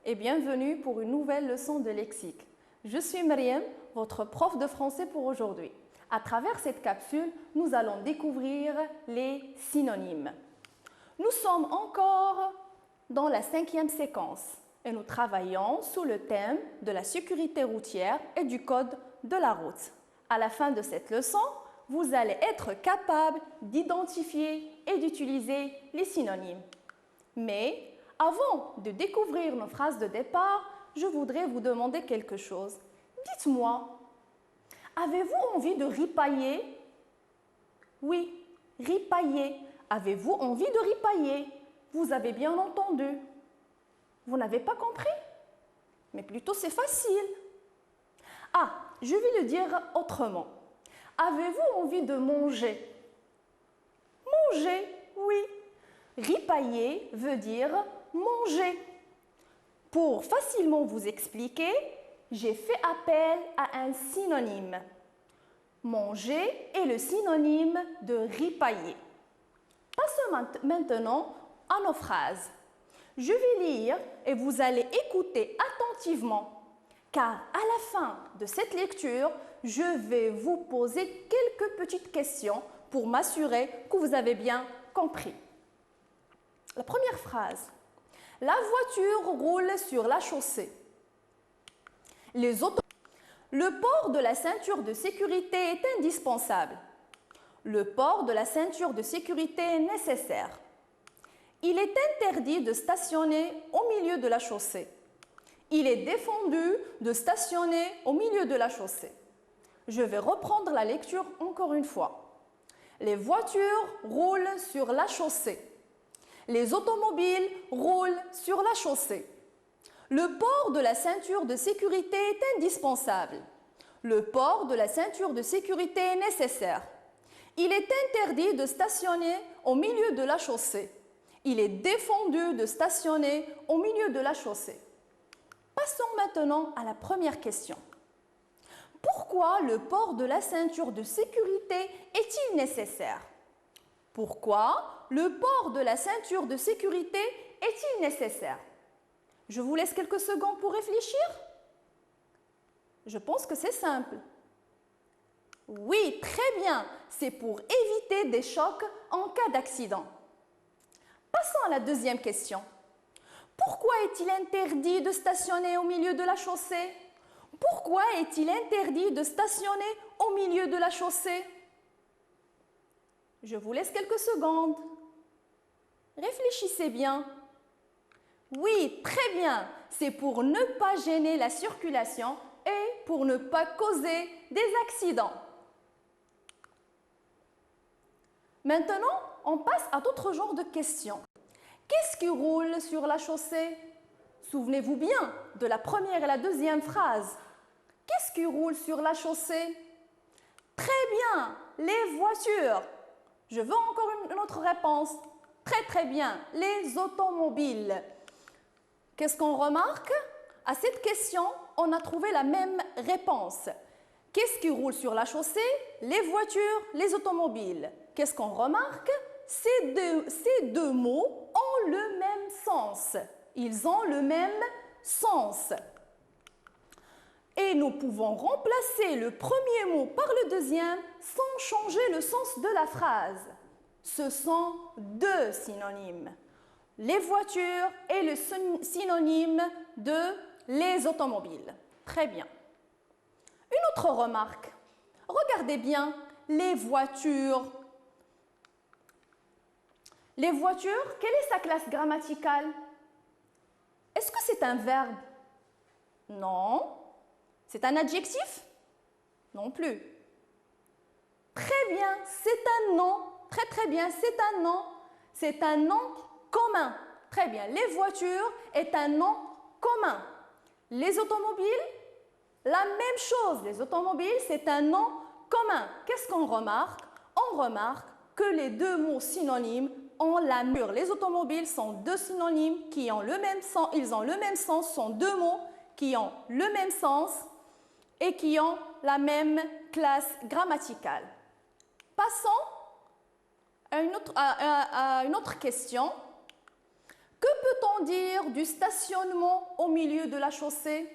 et bienvenue pour une nouvelle leçon de lexique. Je suis Mariam, votre prof de français pour aujourd'hui. À travers cette capsule, nous allons découvrir les synonymes. Nous sommes encore dans la 5e séquence et nous travaillons sous le thème de la sécurité routière et du code de la route. À la fin de cette leçon, vous allez être capable d'identifier et d'utiliser les synonymes. Mais avant de découvrir nos phrases de départ, je voudrais vous demander quelque chose. Dites-moi, avez-vous envie de ripailler? Oui, ripailler. Avez-vous envie de ripailler? Vous avez bien entendu. Vous n'avez pas compris? Mais plutôt c'est facile. Ah, je vais le dire autrement. Avez-vous envie de manger? Manger, oui. Ripailler veut dire manger. Pour facilement vous expliquer, j'ai fait appel à un synonyme. Manger est le synonyme de ripailler. Passons maintenant à nos phrases. Je vais lire et vous allez écouter attentivement, car à la fin de cette lecture, je vais vous poser quelques petites questions pour m'assurer que vous avez bien compris. La première phrase. La voiture roule sur la chaussée. Le port de la ceinture de sécurité est indispensable. Le port de la ceinture de sécurité est nécessaire. Il est interdit de stationner au milieu de la chaussée. Il est défendu de stationner au milieu de la chaussée. Je vais reprendre la lecture encore une fois. Les voitures roulent sur la chaussée. Les automobiles roulent sur la chaussée. Le port de la ceinture de sécurité est indispensable. Le port de la ceinture de sécurité est nécessaire. Il est interdit de stationner au milieu de la chaussée. Il est défendu de stationner au milieu de la chaussée. Passons maintenant à la première question. Pourquoi le port de la ceinture de sécurité est-il nécessaire? Pourquoi le port de la ceinture de sécurité est-il nécessaire? Je vous laisse quelques secondes pour réfléchir. Je pense que c'est simple. Oui, très bien, c'est pour éviter des chocs en cas d'accident. Passons à la deuxième question. Pourquoi est-il interdit de stationner au milieu de la chaussée? Pourquoi est-il interdit de stationner au milieu de la chaussée? Je vous laisse quelques secondes. Réfléchissez bien. Oui, très bien, c'est pour ne pas gêner la circulation et pour ne pas causer des accidents. Maintenant, on passe à d'autres genres de questions. Qu'est-ce qui roule sur la chaussée? Souvenez-vous bien de la première et la deuxième phrase. Qu'est-ce qui roule sur la chaussée? Très bien, les voitures. Je veux encore une autre réponse. Très bien, les automobiles. Qu'est-ce qu'on remarque? À cette question, on a trouvé la même réponse. Qu'est-ce qui roule sur la chaussée? Les voitures, les automobiles. Qu'est-ce qu'on remarque? Ces deux mots ont le même sens. Ils ont le même sens. Et nous pouvons remplacer le premier mot par le deuxième sans changer le sens de la phrase. Ce sont deux synonymes. Les voitures et le synonyme de les automobiles. Très bien. Une autre remarque. Regardez bien les voitures. Les voitures, quelle est sa classe grammaticale? Est-ce que c'est un verbe? Non. C'est un adjectif? Non plus. Très bien, c'est un nom. Très bien, c'est un nom. C'est un nom commun. Très bien, les voitures est un nom commun. Les automobiles, la même chose. Les automobiles, c'est un nom commun. Qu'est-ce qu'on remarque? On remarque que les deux mots synonymes ont la même. Les automobiles sont deux synonymes qui ont le même sens. Ils ont le même sens, sont deux mots qui ont le même sens et qui ont la même classe grammaticale. Passons à une autre question. Que peut-on dire du stationnement au milieu de la chaussée?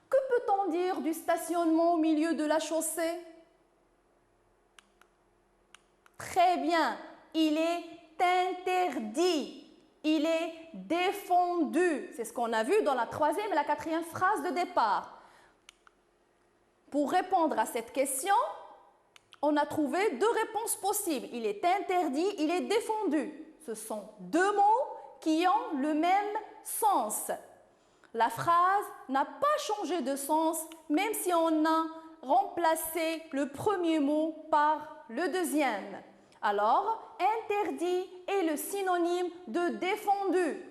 Que peut-on dire du stationnement au milieu de la chaussée? Très bien, il est interdit, il est défendu. C'est ce qu'on a vu dans la troisième et la quatrième phrase de départ. Pour répondre à cette question, on a trouvé deux réponses possibles. Il est interdit, il est défendu. Ce sont deux mots qui ont le même sens. La phrase n'a pas changé de sens, même si on a remplacé le premier mot par le deuxième. Alors, interdit est le synonyme de défendu.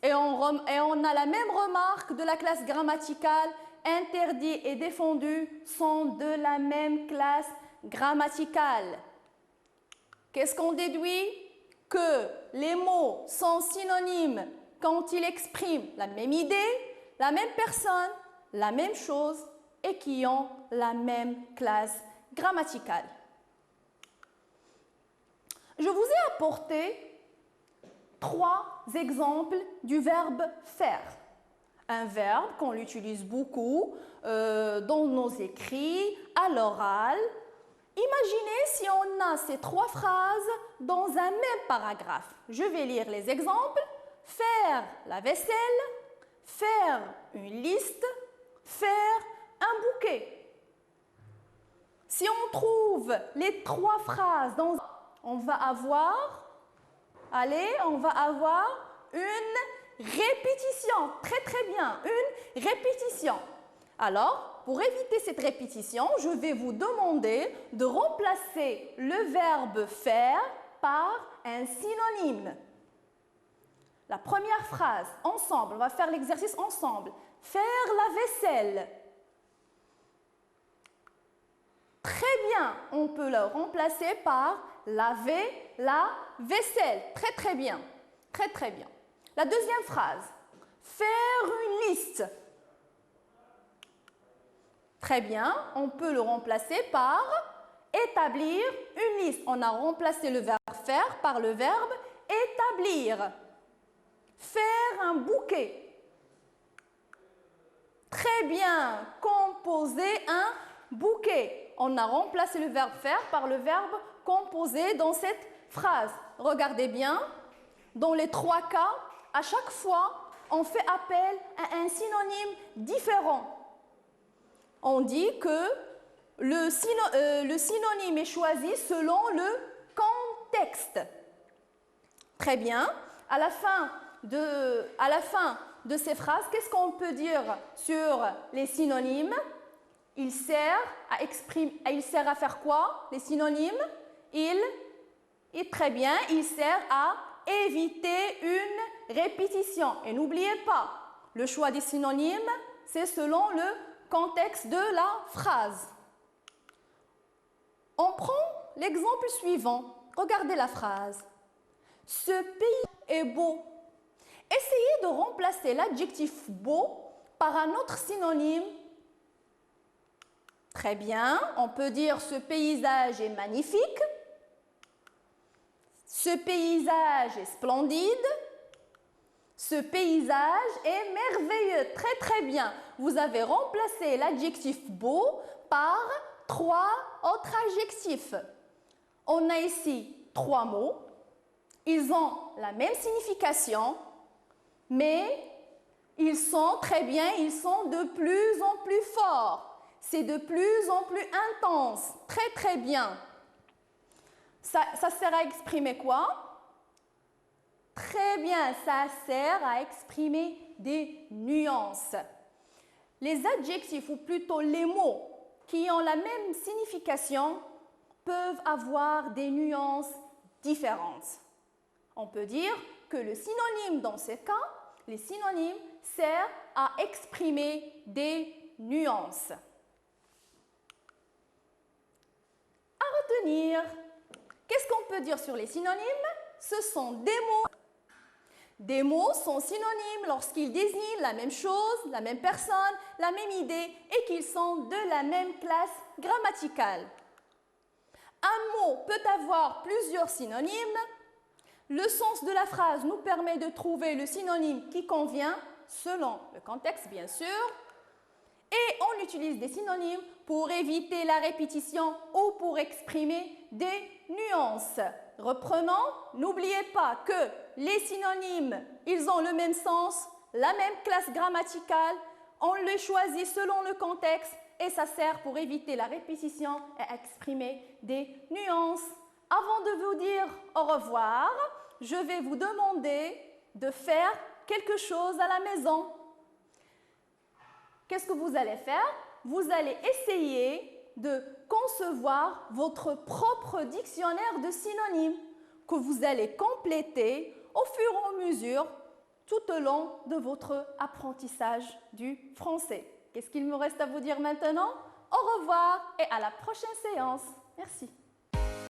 Et on a la même remarque de la classe grammaticale. Interdit et défendu sont de la même classe grammaticale. Qu'est-ce qu'on déduit? Que les mots sont synonymes quand ils expriment la même idée, la même personne, la même chose et qui ont la même classe grammaticale. Je vous ai apporté 3 exemples du verbe faire. Un verbe qu'on utilise beaucoup dans nos écrits, à l'oral. Imaginez si on a ces 3 phrases dans un même paragraphe. Je vais lire les exemples. Faire la vaisselle, faire une liste, faire un bouquet. Si on trouve les 3 phrases on va avoir une répétition. Très très bien, une répétition. Alors, pour éviter cette répétition, je vais vous demander de remplacer le verbe faire par un synonyme. La première phrase, ensemble, on va faire l'exercice ensemble. Faire la vaisselle. Très bien, on peut le remplacer par laver la vaisselle. Très très bien, très très bien. La deuxième phrase, faire une liste. Très bien, on peut le remplacer par établir une liste. On a remplacé le verbe faire par le verbe établir. Faire un bouquet. Très bien, composer un bouquet. On a remplacé le verbe faire par le verbe composer dans cette phrase. Regardez bien, dans les 3 cas, à chaque fois, on fait appel à un synonyme différent. On dit que le synonyme est choisi selon le contexte. Très bien. À la fin de ces phrases, qu'est-ce qu'on peut dire sur les synonymes? Il sert à faire quoi, les synonymes? Très bien, il sert à éviter une répétition. Et n'oubliez pas, le choix des synonymes, c'est selon le contexte de la phrase. On prend l'exemple suivant. Regardez la phrase. Ce pays est beau. Essayez de remplacer l'adjectif beau par un autre synonyme. Très bien, on peut dire ce paysage est magnifique. Ce paysage est splendide. Ce paysage est merveilleux. Très très bien. Vous avez remplacé l'adjectif beau par 3 autres adjectifs. On a ici 3 mots. Ils ont la même signification, mais ils sont très bien, ils sont de plus en plus forts. C'est de plus en plus intense. Très très bien. Ça sert à exprimer quoi? Très bien, ça sert à exprimer des nuances. Les adjectifs, ou plutôt les mots qui ont la même signification, peuvent avoir des nuances différentes. On peut dire que le synonyme dans ces cas, les synonymes servent à exprimer des nuances. À retenir, qu'est-ce qu'on peut dire sur les synonymes? Ce sont des mots. Des mots sont synonymes lorsqu'ils désignent la même chose, la même personne, la même idée et qu'ils sont de la même classe grammaticale. Un mot peut avoir plusieurs synonymes. Le sens de la phrase nous permet de trouver le synonyme qui convient, selon le contexte bien sûr. Et on utilise des synonymes pour éviter la répétition ou pour exprimer des nuances. Reprenons, n'oubliez pas que les synonymes, ils ont le même sens, la même classe grammaticale, on les choisit selon le contexte et ça sert pour éviter la répétition et exprimer des nuances. Avant de vous dire au revoir, je vais vous demander de faire quelque chose à la maison. Qu'est-ce que vous allez faire? Vous allez essayer de concevoir votre propre dictionnaire de synonymes que vous allez compléter au fur et à mesure tout au long de votre apprentissage du français. Qu'est-ce qu'il me reste à vous dire maintenant? Au revoir et à la prochaine séance. Merci.